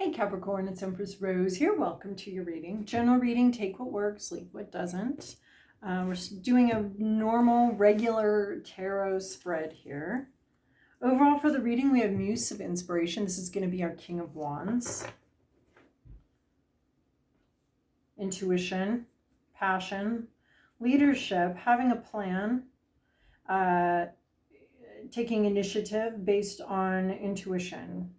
Hey Capricorn, it's Empress Rose here. Welcome to your reading. General reading, take what works, leave what doesn't. We're doing a normal, regular tarot spread here. Overall for the reading, we have Muse of Inspiration. This is going to be our King of Wands. Intuition, passion, leadership, having a plan, taking initiative based on intuition.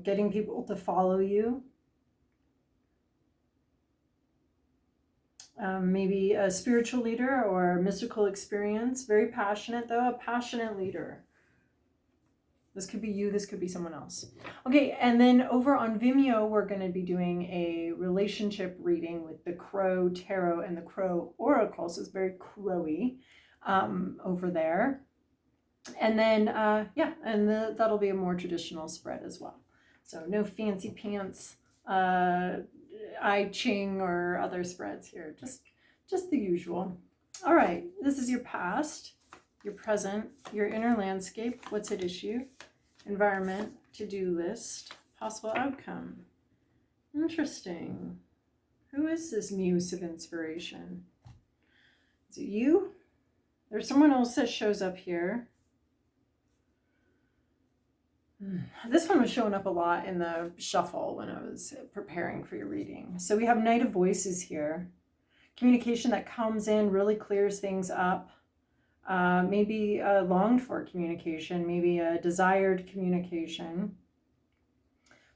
Getting people to follow you. Maybe a spiritual leader or mystical experience. Very passionate though, a passionate leader. This could be you, this could be someone else. Okay, and then over on Vimeo, we're going to be doing a relationship reading with the Crow Tarot and the Crow Oracle. So it's very crowy over there. And then, that'll be a more traditional spread as well. So no fancy pants, I Ching or other spreads here, just the usual. All right, this is your past, your present, your inner landscape, what's at issue, environment, to-do list, possible outcome. Interesting. Who is this Muse of Inspiration? Is it you? There's someone else that shows up here. This one was showing up a lot in the shuffle when I was preparing for your reading. So we have Knight of Voices here. Communication that comes in, really clears things up. Maybe a longed for communication, maybe a desired communication.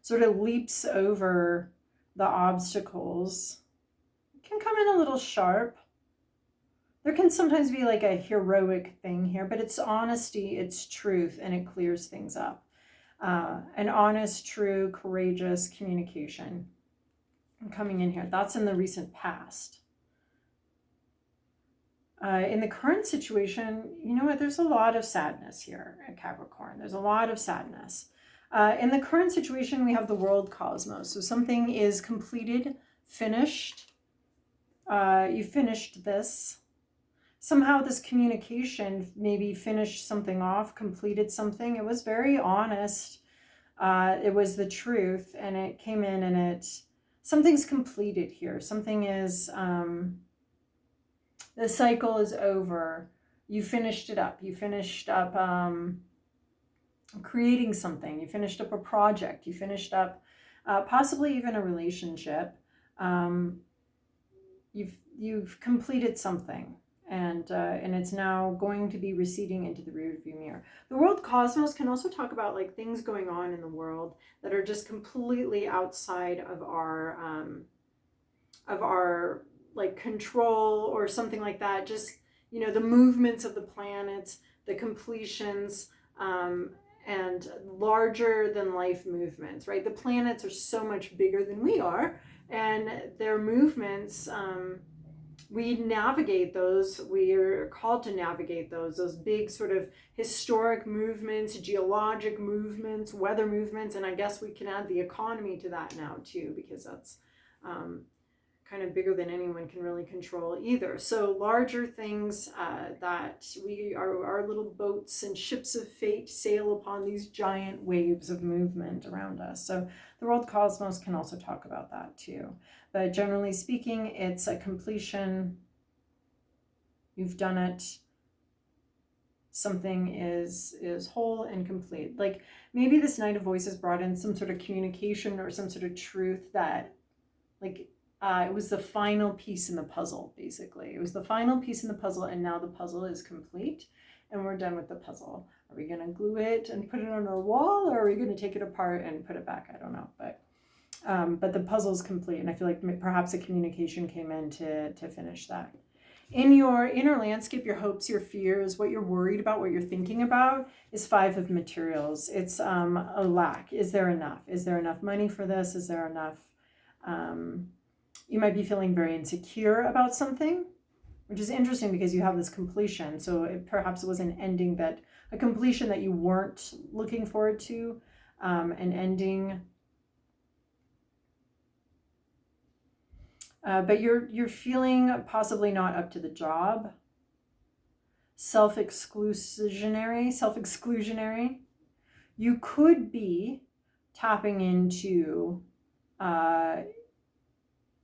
Sort of leaps over the obstacles. It can come in a little sharp. There can sometimes be like a heroic thing here, but it's honesty, it's truth, and it clears things up. An honest, true, courageous communication coming in here. That's in the recent past. In the current situation, you know what? There's a lot of sadness here at Capricorn. There's a lot of sadness. In the current situation, we have the world cosmos. So something is completed, finished. You finished this. Somehow this communication maybe finished something off, completed something. It was very honest. It was the truth, and it came in and something's completed here. Something is, the cycle is over. You finished it up. You finished up creating something. You finished up a project. You finished up possibly even a relationship. You've completed something. And it's now going to be receding into the rearview mirror. The world cosmos can also talk about like things going on in the world that are just completely outside of our like control or something like that. Just, you know, the movements of the planets, the completions, and larger than life movements, right? The planets are so much bigger than we are, and their movements, we navigate those. We are called to navigate those big sort of historic movements, geologic movements, weather movements, and I guess we can add the economy to that now too, because that's kind of bigger than anyone can really control either. So larger things that we are, our little boats and ships of fate sail upon these giant waves of movement around us. So the world cosmos can also talk about that too. But generally speaking, it's a completion. You've done it. Something is whole and complete. Like maybe this Knight of Voices brought in some sort of communication or some sort of truth that like it was the final piece in the puzzle, basically. It was the final piece in the puzzle, and now the puzzle is complete, and we're done with the puzzle. Are we going to glue it and put it on our wall, or are we going to take it apart and put it back? I don't know, but the puzzle is complete, and I feel like perhaps a communication came in to finish that. In your inner landscape, your hopes, your fears, what you're worried about, what you're thinking about is 5 of materials. It's a lack. Is there enough? Is there enough money for this? Is there enough? You might be feeling very insecure about something, which is interesting because you have this completion. So perhaps it was an ending a completion that you weren't looking forward to, an ending. But you're feeling possibly not up to the job, self-exclusionary. You could be tapping into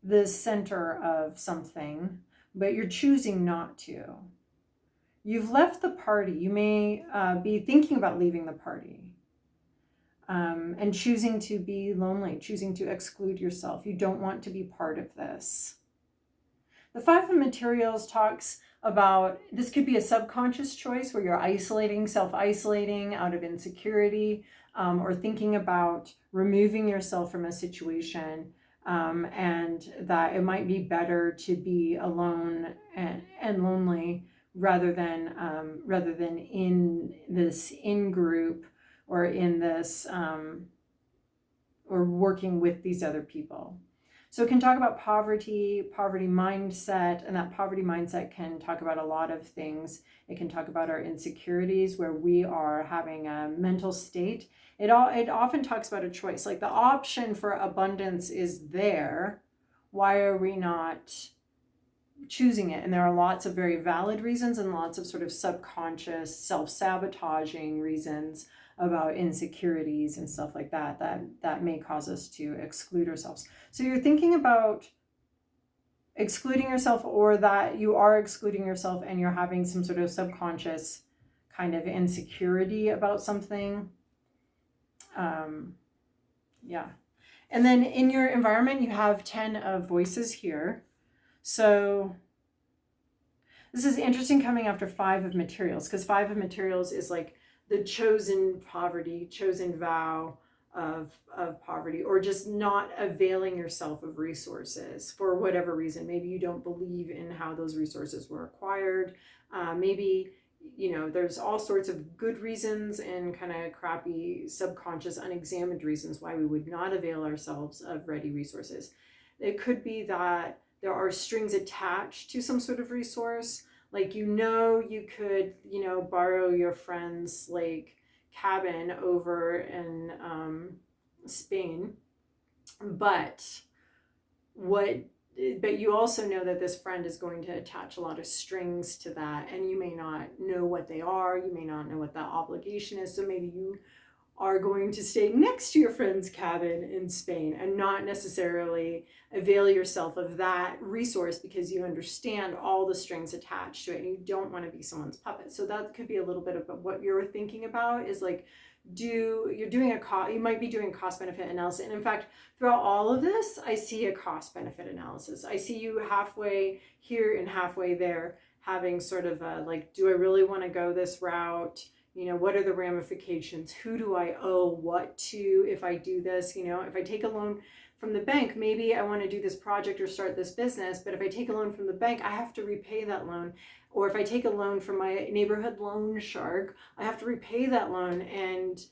the center of something, but you're choosing not to. You've left the party. You may be thinking about leaving the party and choosing to be lonely, choosing to exclude yourself. You don't want to be part of this. The Five of Materials talks about, this could be a subconscious choice where you're isolating, self-isolating out of insecurity, or thinking about removing yourself from a situation, and that it might be better to be alone and lonely rather than in this in-group or in this or working with these other people. So it can talk about poverty mindset, and that poverty mindset can talk about a lot of things. It can talk about our insecurities, where we are having a mental state. It often talks about a choice, like the option for abundance is there. Why are we not choosing it? And there are lots of very valid reasons and lots of sort of subconscious, self-sabotaging reasons about insecurities and stuff like that may cause us to exclude ourselves. So you're thinking about excluding yourself, or that you are excluding yourself and you're having some sort of subconscious kind of insecurity about something. Yeah. And then in your environment, you have 10 of voices here. So this is interesting coming after 5 of materials, because 5 of materials is like the chosen poverty, chosen vow of poverty, or just not availing yourself of resources for whatever reason. Maybe you don't believe in how those resources were acquired. Maybe, you know, there's all sorts of good reasons and kind of crappy, subconscious, unexamined reasons why we would not avail ourselves of ready resources. It could be that there are strings attached to some sort of resource. Like, you could, borrow your friend's like cabin over in Spain, but you also know that this friend is going to attach a lot of strings to that, and you may not know what they are. You may not know what that obligation is. So maybe you are going to stay next to your friend's cabin in Spain and not necessarily avail yourself of that resource because you understand all the strings attached to it and you don't want to be someone's puppet. So that could be a little bit of what you're thinking about, is like, you might be doing cost benefit analysis. And in fact, throughout all of this, I see a cost benefit analysis. I see you halfway here and halfway there, having sort of a, like, do I really want to go this route? What are the ramifications? Who do I owe what to if I do this? If I take a loan from the bank, maybe I want to do this project or start this business, but if I take a loan from the bank, I have to repay that loan. Or if I take a loan from my neighborhood loan shark, I have to repay that loan. And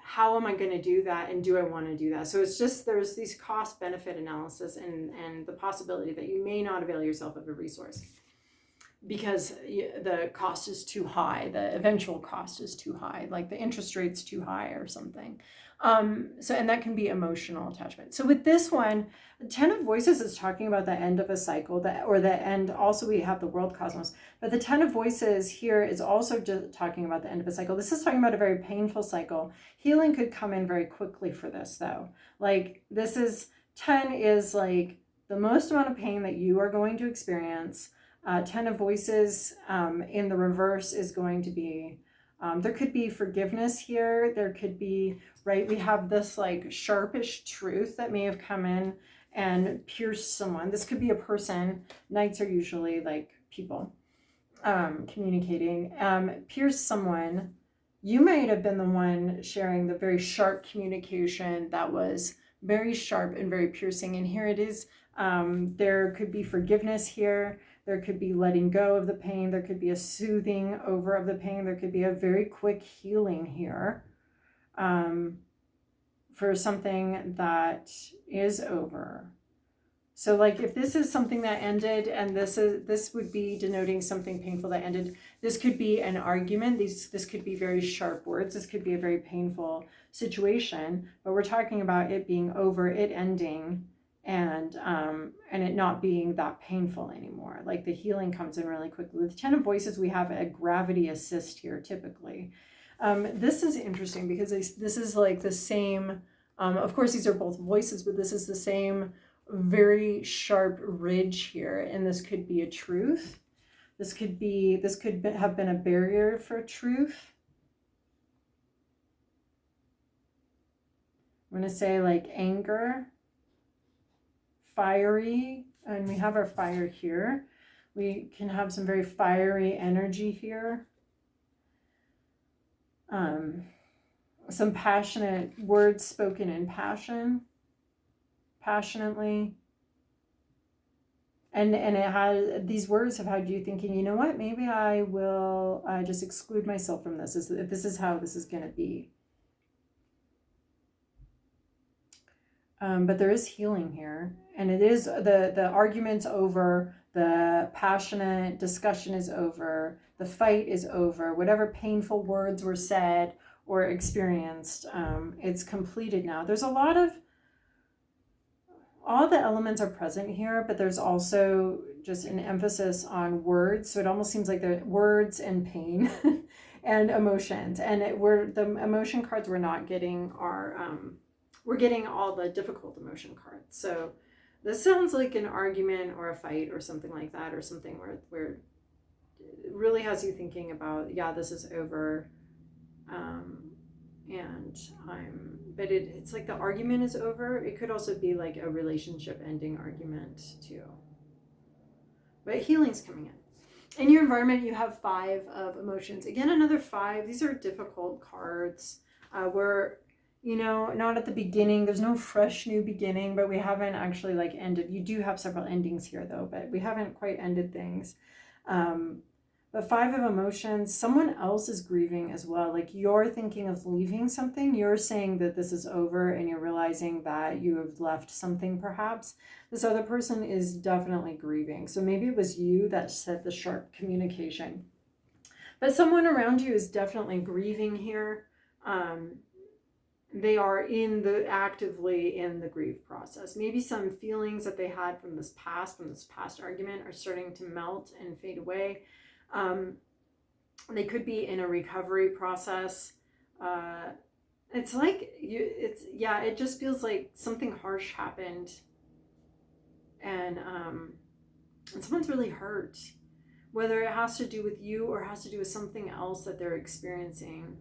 how am I going to do that? And do I want to do that? So it's just, there's these cost benefit analysis and the possibility that you may not avail yourself of a resource because the cost is too high, the eventual cost is too high, like the interest rate's too high or something. And that can be emotional attachment. So with this one, 10 of Voices is talking about the end of a cycle, or the end. Also, we have the world cosmos, but the 10 of Voices here is also just talking about the end of a cycle. This is talking about a very painful cycle. Healing could come in very quickly for this, though. Like, 10 is like the most amount of pain that you are going to experience. 10 of Voices in the reverse is going to be, there could be forgiveness here. There could be, right, we have this like sharpish truth that may have come in and pierced someone. This could be a person. Knights are usually like people communicating. Pierced someone. You might have been the one sharing the very sharp communication that was very sharp and very piercing. And here it is. There could be forgiveness here. There could be letting go of the pain. There could be a soothing over of the pain. There could be a very quick healing here for something that is over. So like, if this is something that ended, and this would be denoting something painful that ended, this could be an argument. This could be very sharp words. This could be a very painful situation, but we're talking about it being over, it ending, and it not being that painful anymore. Like, the healing comes in really quickly. With 10 of Voices, we have a gravity assist here typically. This is interesting because this is like the same, of course these are both voices, but this is the same very sharp ridge here, and this could be a truth. This could have been a barrier for truth. I'm going to say like anger, fiery, and we have our fire here. We can have some very fiery energy here. Some passionate words spoken in passion, passionately. And it has, these words have had you thinking, you know what, maybe I will just exclude myself from this, if this is how this is going to be. But there is healing here, and it is the argument's over, the passionate discussion is over, the fight is over, whatever painful words were said or experienced, it's completed now. There's a lot of, all the elements are present here, but there's also just an emphasis on words. So it almost seems like the words and pain and emotions, and the emotion cards we're not getting are, we're getting all the difficult emotion cards. So this sounds like an argument or a fight or something like that, or something where it really has you thinking about, yeah, this is over. But it's like the argument is over. It could also be like a relationship ending argument too. But healing's coming in. In your environment, you have 5 of emotions. Again, another 5. These are difficult cards. We're, not at the beginning. There's no fresh new beginning, but we haven't actually like ended. You do have several endings here though, but we haven't quite ended things. But 5 of emotions, someone else is grieving as well. Like you're thinking of leaving something. You're saying that this is over and you're realizing that you have left something perhaps. This other person is definitely grieving. So maybe it was you that said the sharp communication. But someone around you is definitely grieving here. They are actively in the grief process. Maybe some feelings that they had from this past argument are starting to melt and fade away. They could be in a recovery process. It's like it just feels like something harsh happened, and someone's really hurt, whether it has to do with you or has to do with something else that they're experiencing.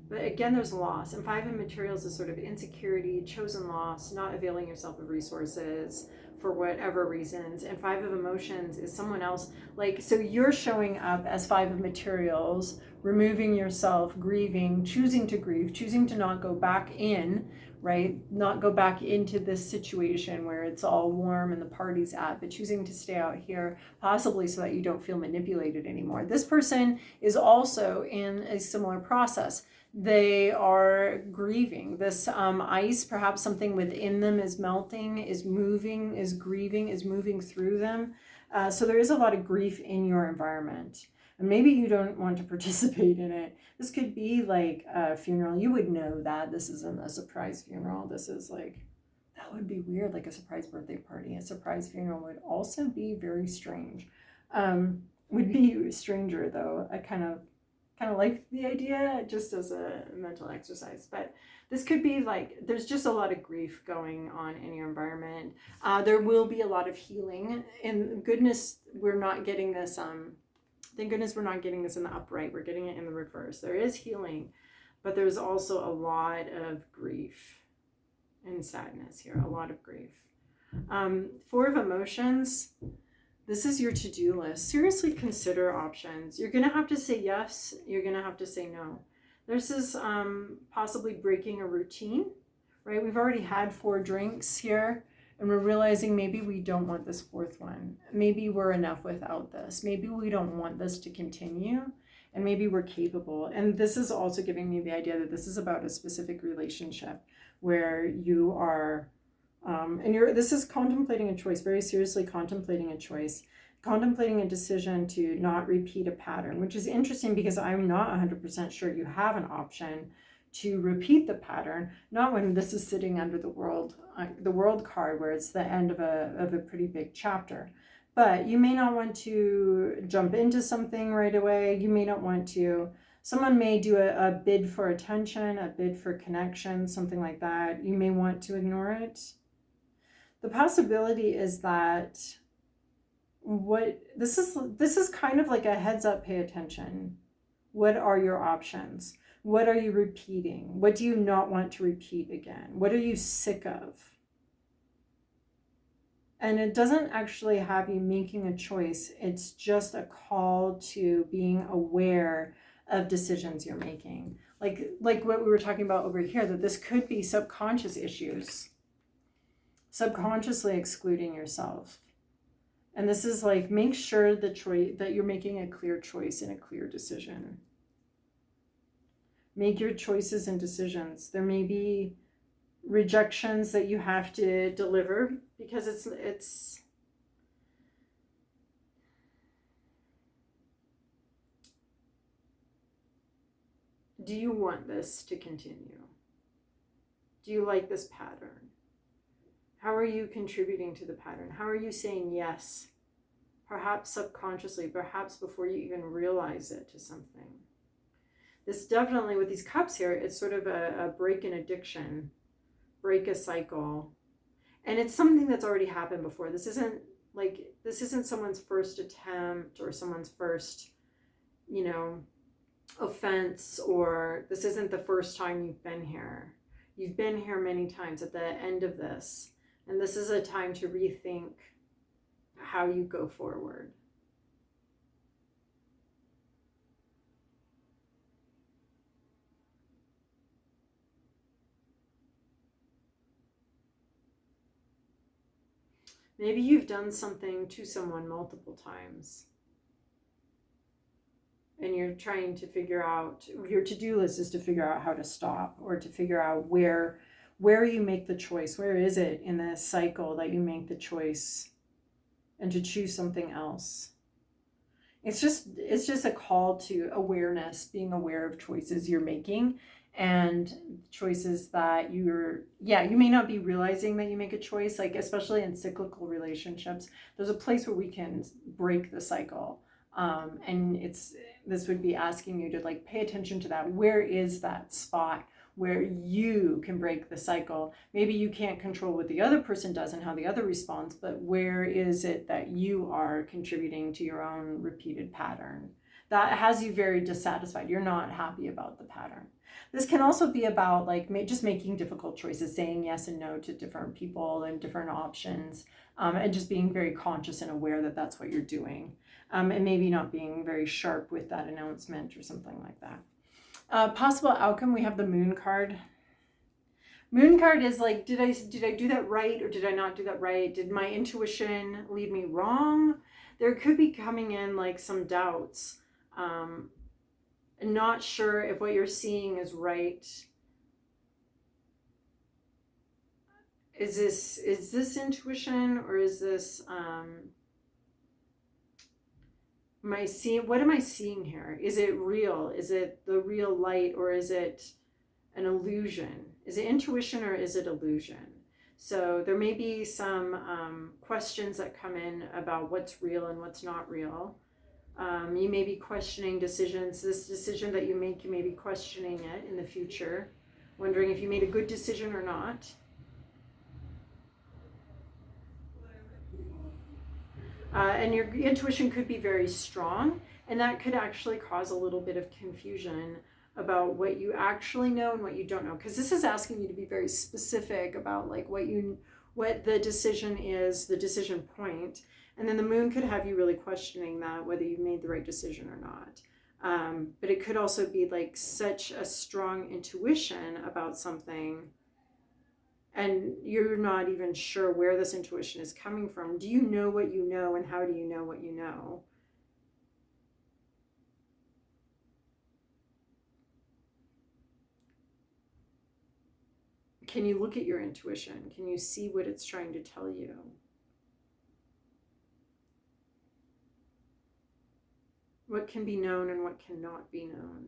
But again, there's loss. And 5 of materials is sort of insecurity, chosen loss, not availing yourself of resources for whatever reasons. And 5 of emotions is someone else. Like, so you're showing up as 5 of materials, removing yourself, grieving, choosing to grieve, choosing to not go back in, right? Not go back into this situation where it's all warm and the party's at, but choosing to stay out here, possibly so that you don't feel manipulated anymore. This person is also in a similar process. They are grieving. This ice, perhaps something within them is melting, is moving, is grieving, is moving through them. So there is a lot of grief in your environment. And maybe you don't want to participate in it. This could be like a funeral. You would know that this isn't a surprise funeral. This is like, that would be weird, like a surprise birthday party. A surprise funeral would also be very strange. Would be stranger though. I kind of like the idea just as a mental exercise. But this could be like, there's just a lot of grief going on in your environment. There will be a lot of healing. And goodness, we're not getting this, thank goodness we're not getting this in the upright. We're getting it in the reverse. There is healing, but there's also a lot of grief and sadness here, a lot of grief. 4 of emotions. This is your to-do list. Seriously consider options. You're going to have to say yes. You're going to have to say no. This is possibly breaking a routine, right? We've already had 4 drinks here, and we're realizing maybe we don't want this 4th one. Maybe we're enough without this. Maybe we don't want this to continue, and maybe we're capable. And this is also giving me the idea that this is about a specific relationship where you are this is contemplating a choice, very seriously contemplating a choice, contemplating a decision to not repeat a pattern, which is interesting because I'm not 100% sure you have an option to repeat the pattern, not when this is sitting under the world card where it's the end of a pretty big chapter. But you may not want to jump into something right away. You may not want to Someone may do a bid for attention, a bid for connection, something like that. You may want to ignore it. The possibility is that this is kind of like a heads up, pay attention. What are your options? What are you repeating? What do you not want to repeat again? What are you sick of? And it doesn't actually have you making a choice. It's just a call to being aware of decisions you're making. Like what we were talking about over here, that this could be subconscious issues. Subconsciously excluding yourself. And this is like, make sure that you're making a clear choice and a clear decision. Make your choices and decisions. There may be rejections that you have to deliver because it's do you want this to continue? Do you like this pattern? How are you contributing to the pattern? How are you saying yes? Perhaps subconsciously, perhaps before you even realize it, to something. This definitely, with these cups here, it's sort of a break in addiction, break a cycle. And it's something that's already happened before. This isn't someone's first attempt or someone's first, offense, or this isn't the first time you've been here. You've been here many times at the end of this. And this is a time to rethink how you go forward. Maybe you've done something to someone multiple times. And you're trying to figure out, your to-do list is to figure out how to stop, or to figure out where you make the choice. Where is it in this cycle that you make the choice and to choose something else? It's just a call to awareness, being aware of choices you're making, and choices that you may not be realizing that you make a choice, like especially in cyclical relationships. There's a place where we can break the cycle. And this would be asking you to like pay attention to that. Where is that spot where you can break the cycle? Maybe you can't control what the other person does and how the other responds, but where is it that you are contributing to your own repeated pattern that has you very dissatisfied? You're not happy about the pattern. This can also be about like just making difficult choices, saying yes and no to different people and different options, and just being very conscious and aware that that's what you're doing. And maybe not being very sharp with that announcement or something like that. Possible outcome, we have the Moon card. Moon card is like, did I do that right, or did I not do that right? Did my intuition lead me wrong? There could be coming in like some doubts. Not sure if what you're seeing is right. Is this intuition, or is this what am I seeing here? Is it real? Is it the real light, or is it an illusion? Is it intuition, or is it illusion? So there may be some questions that come in about what's real and what's not real. You may be questioning decisions. This decision that you make, you may be questioning it in the future, wondering if you made a good decision or not. And your intuition could be very strong, and that could actually cause a little bit of confusion about what you actually know and what you don't know, because this is asking you to be very specific about like what the decision is, the decision point. And then the Moon could have you really questioning that, whether you made the right decision or not. But it could also be like such a strong intuition about something, and you're not even sure where this intuition is coming from. Do you know what you know, and how do you know what you know? Can you look at your intuition? Can you see what it's trying to tell you? What can be known and what cannot be known?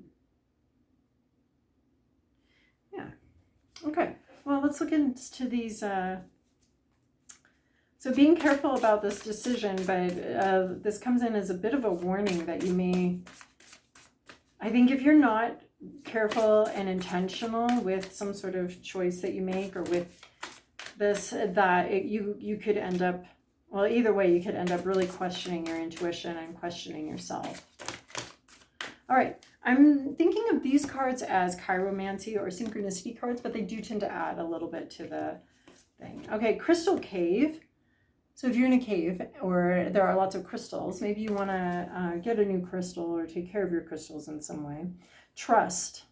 Yeah. Okay. Well, let's look into these. So being careful about this decision, but this comes in as a bit of a warning that you may I think if you're not careful and intentional with some sort of choice that you make, or with this, you could end up, well, either way, you could end up really questioning your intuition and questioning yourself. All right, I'm thinking of these cards as chiromancy or synchronicity cards, but they do tend to add a little bit to the thing. Okay, crystal cave. So if you're in a cave or there are lots of crystals, maybe you want to get a new crystal or take care of your crystals in some way. Trust.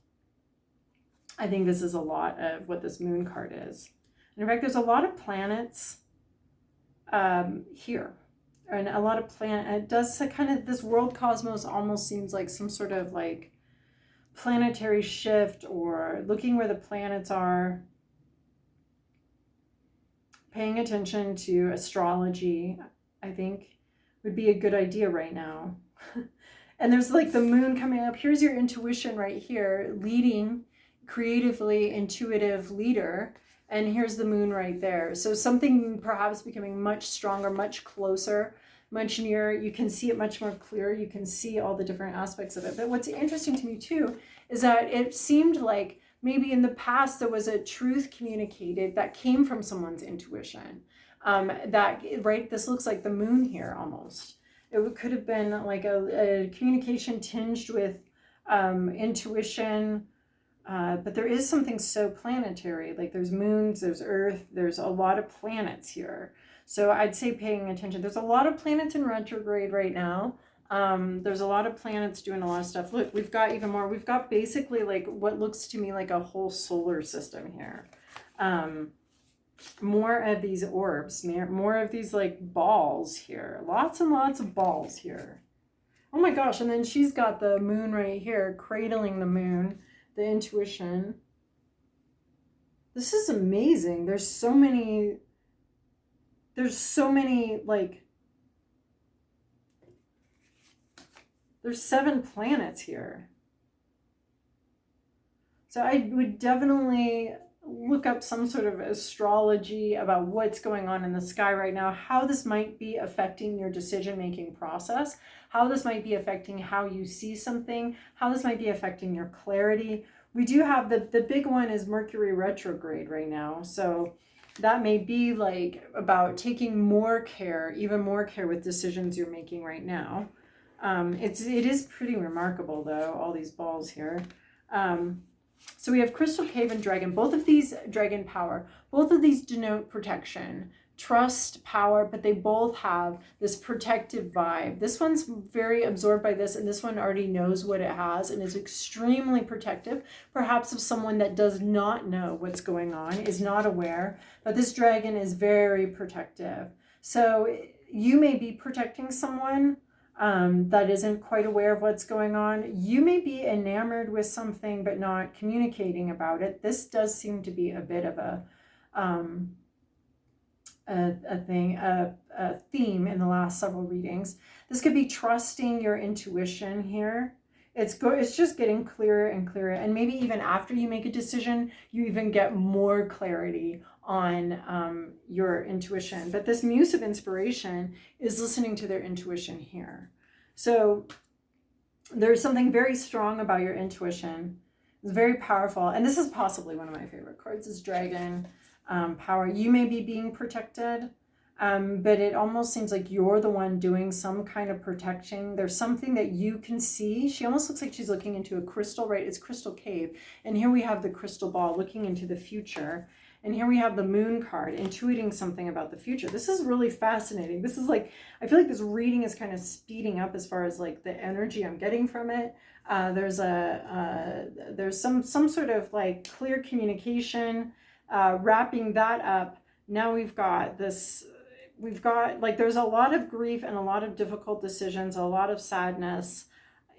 I think this is a lot of what this moon card is. And in fact, there's a lot of planets here. And a lot of it does kind of, this world cosmos almost seems like some sort of like planetary shift, or looking where the planets are. Paying attention to astrology, I think, would be a good idea right now. And there's like the moon coming up. Here's your intuition right here, leading, creatively intuitive leader. And here's the moon right there. So something perhaps becoming much stronger, much closer, much nearer. You can see it much more clear. You can see all the different aspects of it. But what's interesting to me too is that it seemed like maybe in the past there was a truth communicated that came from someone's intuition. This looks like the moon here almost. It could have been like a communication tinged with intuition, but there is something so planetary. Like there's moons, there's Earth, there's a lot of planets here. So I'd say paying attention. There's a lot of planets in retrograde right now. There's a lot of planets doing a lot of stuff. Look, we've got even more. We've got basically like what looks to me like a whole solar system here. More of these orbs, more of these like balls here. Lots and lots of balls here. Oh my gosh. And then she's got the moon right here, cradling the moon, the intuition. This is amazing. There's so many like, there's 7 planets here. So I would definitely look up some sort of astrology about what's going on in the sky right now, how this might be affecting your decision-making process, how this might be affecting how you see something, how this might be affecting your clarity. We do have the big one is Mercury retrograde right now. So that may be like about taking more care, even more care with decisions you're making right now. It is pretty remarkable though, all these balls here. So we have Crystal Cave and Dragon. Both of these, Dragon Power, both of these denote protection, trust, power, but they both have this protective vibe. This one's very absorbed by this, and this one already knows what it has and is extremely protective, perhaps of someone that does not know what's going on, is not aware, but this dragon is very protective. So you may be protecting someone that isn't quite aware of what's going on. You may be enamored with something but not communicating about it. This does seem to be a bit of a theme in the last several readings. This could be trusting your intuition here. It's just getting clearer and clearer, and maybe even after you make a decision, you even get more clarity on your intuition. But this muse of inspiration is listening to their intuition here. So there's something very strong about your intuition. It's very powerful, and this is possibly one of my favorite cards, is Dragon Power. You may be being protected, but it almost seems like you're the one doing some kind of protecting. There's something that you can see. She almost looks like she's looking into a crystal, right? It's Crystal Cave. And here we have the crystal ball looking into the future. And here we have the moon card, intuiting something about the future. This is really fascinating. This is like, I feel like this reading is kind of speeding up as far as like the energy I'm getting from it. There's some sort of like clear communication, wrapping that up. Now we've got like, there's a lot of grief and a lot of difficult decisions, a lot of sadness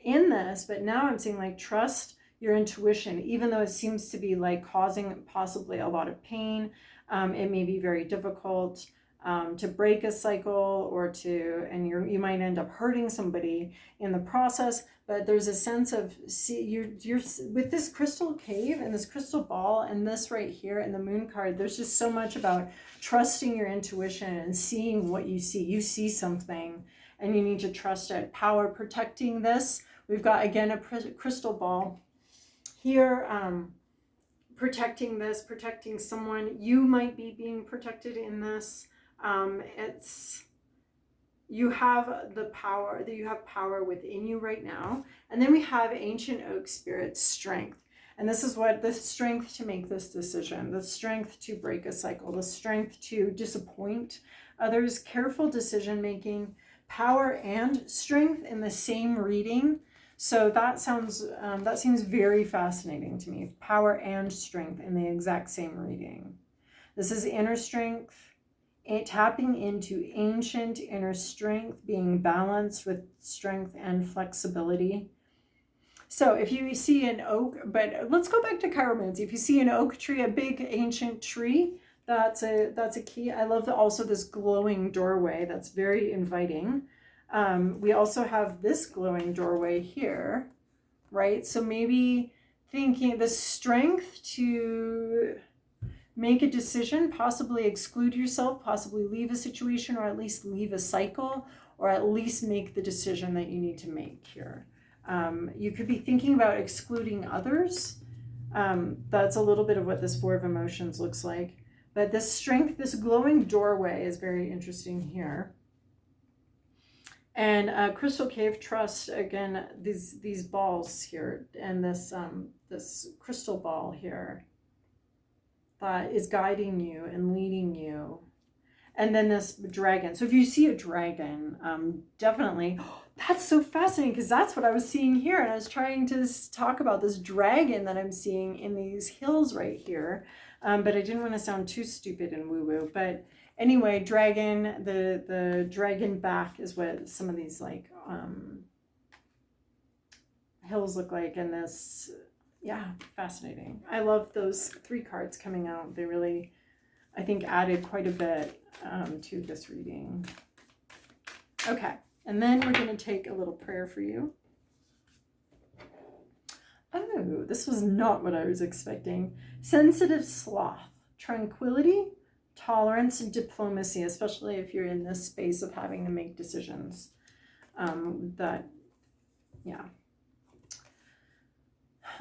in this, but now I'm seeing like trust your intuition, even though it seems to be like causing possibly a lot of pain. It may be very difficult to break a cycle, or you might end up hurting somebody in the process. But there's a sense of, you're with this crystal cave and this crystal ball and this right here and the moon card, there's just so much about trusting your intuition and seeing what you see. You see something and you need to trust it. Power, protecting this We've got, again, a crystal ball here, protecting this, protecting someone. You might be being protected in this. You have the power, that you have power within you right now. And then we have ancient oak spirit strength. And this is what the strength to make this decision, the strength to break a cycle, the strength to disappoint others, careful decision making, power and strength in the same reading. So that seems very fascinating to me. Power and strength in the exact same reading. This is inner strength, tapping into ancient inner strength, being balanced with strength and flexibility. So if you see an oak, but let's go back to chiromancy. If you see an oak tree, a big ancient tree, that's a key. I love also this glowing doorway. That's very inviting. We also have this glowing doorway here, right? So maybe thinking the strength to make a decision, possibly exclude yourself, possibly leave a situation, or at least leave a cycle, or at least make the decision that you need to make here. You could be thinking about excluding others. That's a little bit of what this Four of Emotions looks like. But this strength, this glowing doorway is very interesting here. And Crystal Cave Trust, again, these balls here, and this crystal ball here that is guiding you and leading you. And then this dragon. So if you see a dragon, definitely, that's so fascinating, because that's what I was seeing here. And I was trying to talk about this dragon that I'm seeing in these hills right here. But I didn't want to sound too stupid and woo-woo. But anyway, dragon, the dragon back is what some of these like hills look like. And this, yeah, fascinating. I love those 3 cards coming out. They really, I think, added quite a bit to this reading. Okay, and then we're going to take a little prayer for you. Oh, this was not what I was expecting. Sensitive sloth, tranquility, tolerance, and diplomacy, especially if you're in this space of having to make decisions. Yeah.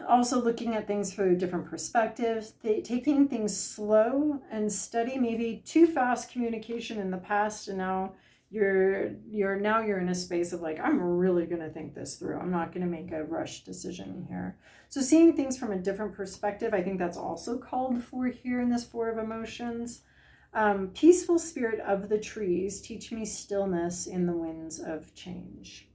Also looking at things through different perspectives, taking things slow and steady, maybe too fast communication in the past, and now you're in a space of like, I'm really going to think this through. I'm not going to make a rush decision here. So seeing things from a different perspective, I think that's also called for here in this Four of Emotions. Peaceful spirit of the trees, teach me stillness in the winds of change.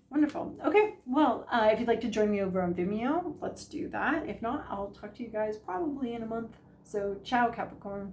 Wonderful. Okay, well, if you'd like to join me over on Vimeo, let's do that. If not, I'll talk to you guys probably in a month. So ciao, Capricorn.